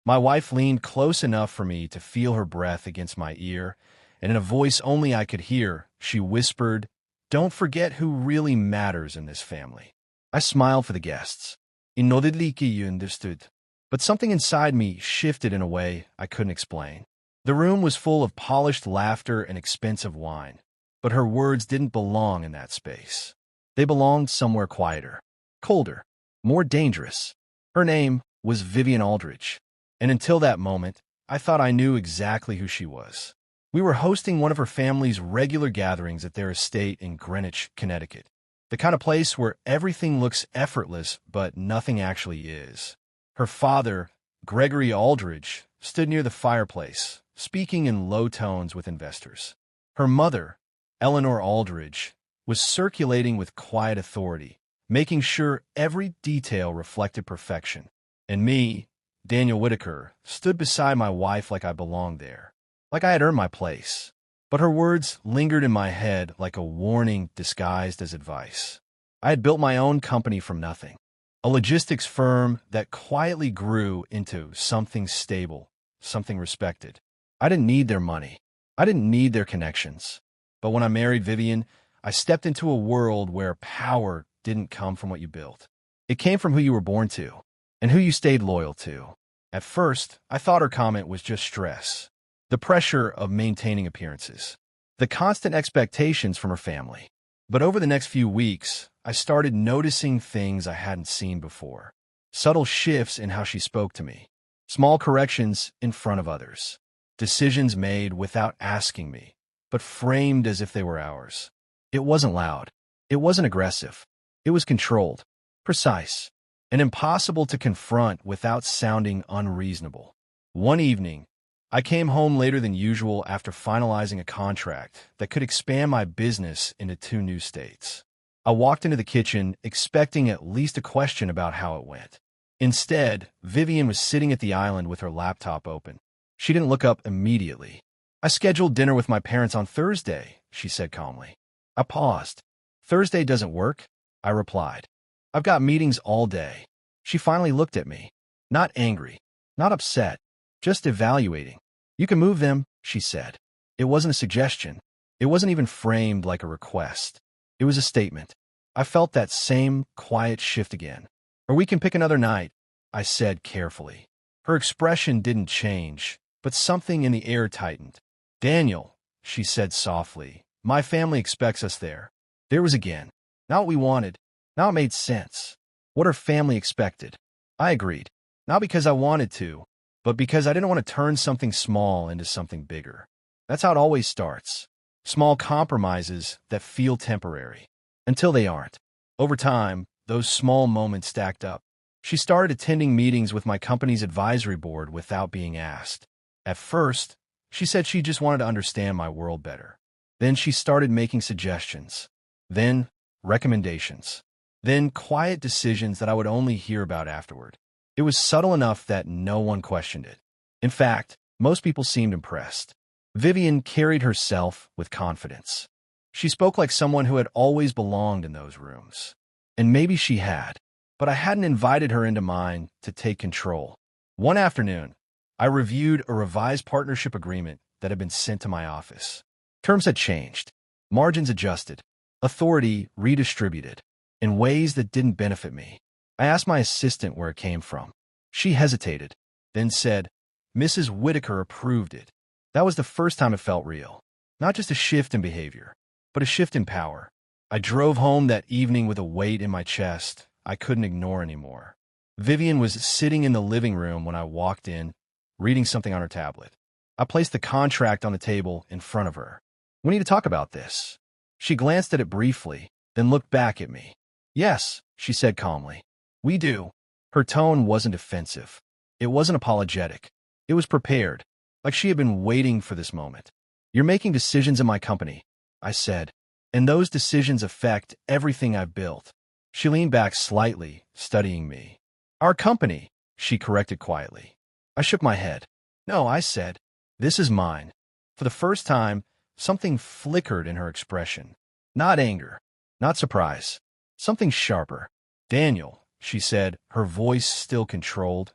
My wife leaned close enough for me to feel her breath against my ear, and in a voice only I could hear, she whispered, "Don't forget who really matters in this family." I smiled for the guests. I nodded like you understood. But something inside me shifted in a way I couldn't explain. The room was full of polished laughter and expensive wine, but her words didn't belong in that space. They belonged somewhere quieter, colder, more dangerous. Her name was Vivian Aldridge, and until that moment, I thought I knew exactly who she was. We were hosting one of her family's regular gatherings at their estate in Greenwich, Connecticut, the kind of place where everything looks effortless but nothing actually is. Her father, Gregory Aldridge, stood near the fireplace, speaking in low tones with investors. Her mother, Eleanor Aldridge, was circulating with quiet authority, making sure every detail reflected perfection. And me, Daniel Whitaker, stood beside my wife like I belonged there, like I had earned my place. But her words lingered in my head like a warning disguised as advice. I had built my own company from nothing, a logistics firm that quietly grew into something stable, something respected. I didn't need their money. I didn't need their connections. But when I married Vivian, I stepped into a world where power didn't come from what you built. It came from who you were born to and who you stayed loyal to. At first, I thought her comment was just stress, the pressure of maintaining appearances, the constant expectations from her family. But over the next few weeks, I started noticing things I hadn't seen before. Subtle shifts in how she spoke to me, small corrections in front of others, decisions made without asking me, but framed as if they were ours. It wasn't loud. It wasn't aggressive. It was controlled, precise, and impossible to confront without sounding unreasonable. One evening, I came home later than usual after finalizing a contract that could expand my business into 2 new states. I walked into the kitchen expecting at least a question about how it went. Instead, Vivian was sitting at the island with her laptop open. She didn't look up immediately. "I scheduled dinner with my parents on Thursday," she said calmly. I paused. "Thursday doesn't work," I replied. "I've got meetings all day." She finally looked at me. Not angry, not upset, just evaluating. "You can move them," she said. It wasn't a suggestion. It wasn't even framed like a request. It was a statement. I felt that same quiet shift again. "Or we can pick another night," I said carefully. Her expression didn't change, but something in the air tightened. "Daniel," she said softly, "my family expects us there." There was again. Not what we wanted. Now it made sense. What her family expected. I agreed. Not because I wanted to, but because I didn't want to turn something small into something bigger. That's how it always starts. Small compromises that feel temporary, until they aren't. Over time, those small moments stacked up. She started attending meetings with my company's advisory board without being asked. At first, she said she just wanted to understand my world better. Then she started making suggestions. Then recommendations. Then quiet decisions that I would only hear about afterward. It was subtle enough that no one questioned it. In fact, most people seemed impressed. Vivian carried herself with confidence. She spoke like someone who had always belonged in those rooms. And maybe she had, but I hadn't invited her into mine to take control. One afternoon, I reviewed a revised partnership agreement that had been sent to my office. Terms had changed, margins adjusted, authority redistributed, in ways that didn't benefit me. I asked my assistant where it came from. She hesitated, then said, "Mrs. Whitaker approved it." That was the first time it felt real. Not just a shift in behavior, but a shift in power. I drove home that evening with a weight in my chest I couldn't ignore anymore. Vivian was sitting in the living room when I walked in, reading something on her tablet. I placed the contract on the table in front of her. "We need to talk about this." She glanced at it briefly, then looked back at me. "Yes," she said calmly. "We do." Her tone wasn't offensive. It wasn't apologetic. It was prepared, like she had been waiting for this moment. "You're making decisions in my company," I said, "and those decisions affect everything I've built." She leaned back slightly, studying me. "Our company," she corrected quietly. I shook my head. "No," I said. "This is mine." For the first time, something flickered in her expression. Not anger, not surprise, something sharper. "Daniel," she said, her voice still controlled,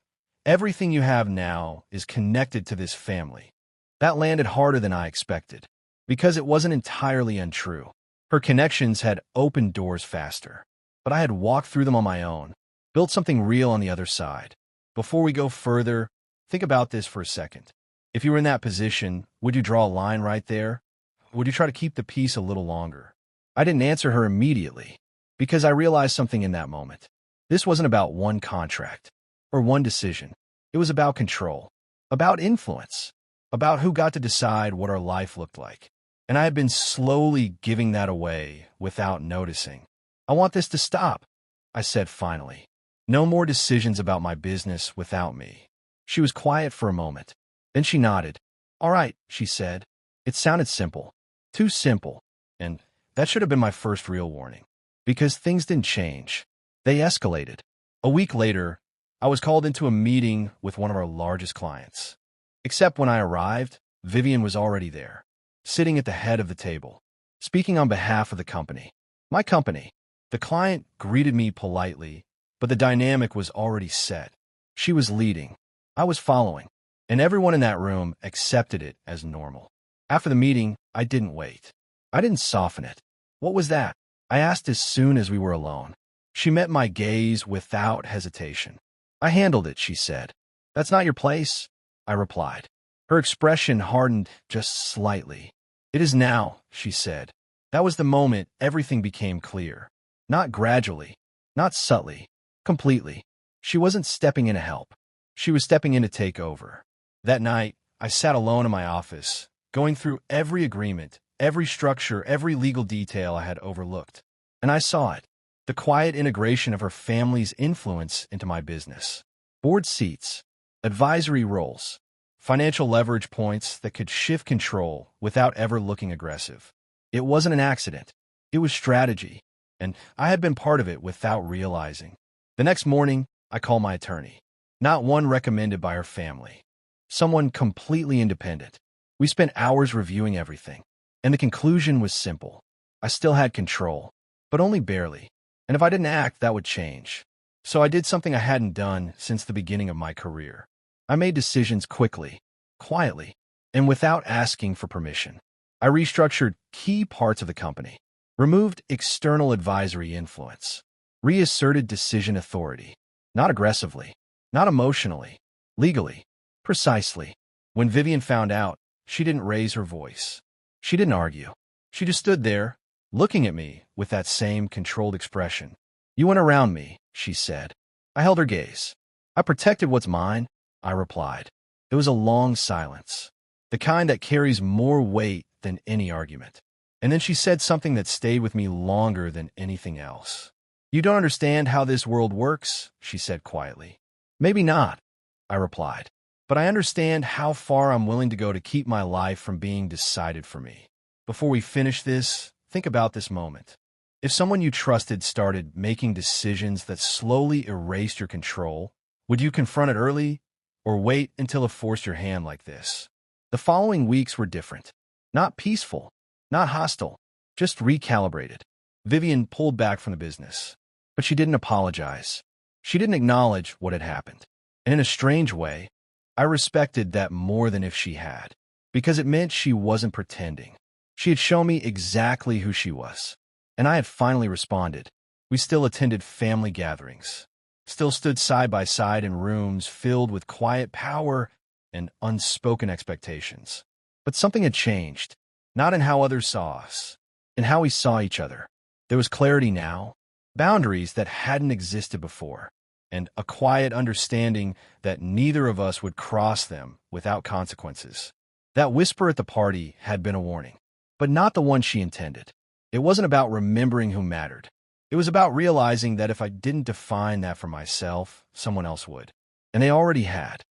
Everything you have now is connected to this family. That landed harder than I expected, because it wasn't entirely untrue. Her connections had opened doors faster, but I had walked through them on my own, built something real on the other side. Before we go further, think about this for a second. If you were in that position, would you draw a line right there? Would you try to keep the peace a little longer? I didn't answer her immediately, because I realized something in that moment. This wasn't about one contract or one decision. It was about control, about influence, about who got to decide what our life looked like. And I had been slowly giving that away without noticing. I want this to stop, I said finally. No more decisions about my business without me. She was quiet for a moment. Then she nodded. All right, she said. It sounded simple. Too simple. And that should have been my first real warning. Because things didn't change. They escalated. A week later, I was called into a meeting with one of our largest clients. Except when I arrived, Vivian was already there, sitting at the head of the table, speaking on behalf of the company. My company. The client greeted me politely, but the dynamic was already set. She was leading. I was following. And everyone in that room accepted it as normal. After the meeting, I didn't wait. I didn't soften it. What was that? I asked as soon as we were alone. She met my gaze without hesitation. I handled it, she said. That's not your place, I replied. Her expression hardened just slightly. It is now, she said. That was the moment everything became clear. Not gradually, not subtly, completely. She wasn't stepping in to help. She was stepping in to take over. That night, I sat alone in my office, going through every agreement, every structure, every legal detail I had overlooked. And I saw it, the quiet integration of her family's influence into my business. Board seats, advisory roles, financial leverage points that could shift control without ever looking aggressive. It wasn't an accident. It was strategy, and I had been part of it without realizing. The next morning, I called my attorney. Not one recommended by her family. Someone completely independent. We spent hours reviewing everything, and the conclusion was simple. I still had control, but only barely. And if I didn't act, that would change. So I did something I hadn't done since the beginning of my career. I made decisions quickly, quietly, and without asking for permission. I restructured key parts of the company, removed external advisory influence, reasserted decision authority, not aggressively, not emotionally, legally, precisely. When Vivian found out, she didn't raise her voice. She didn't argue. She just stood there, looking at me with that same controlled expression. You went around me, she said. I held her gaze. I protected what's mine, I replied. It was a long silence, the kind that carries more weight than any argument. And then she said something that stayed with me longer than anything else. You don't understand how this world works, she said quietly. Maybe not, I replied. But I understand how far I'm willing to go to keep my life from being decided for me. Before we finish this, think about this moment. If someone you trusted started making decisions that slowly erased your control, would you confront it early or wait until it forced your hand like this? The following weeks were different. Not peaceful, not hostile, just recalibrated. Vivian pulled back from the business, but she didn't apologize. She didn't acknowledge what had happened. And in a strange way, I respected that more than if she had, because it meant she wasn't pretending. She had shown me exactly who she was, and I had finally responded. We still attended family gatherings, still stood side by side in rooms filled with quiet power and unspoken expectations. But something had changed, not in how others saw us, in how we saw each other. There was clarity now, boundaries that hadn't existed before, and a quiet understanding that neither of us would cross them without consequences. That whisper at the party had been a warning, but not the one she intended. It wasn't about remembering who mattered. It was about realizing that if I didn't define that for myself, someone else would. And they already had.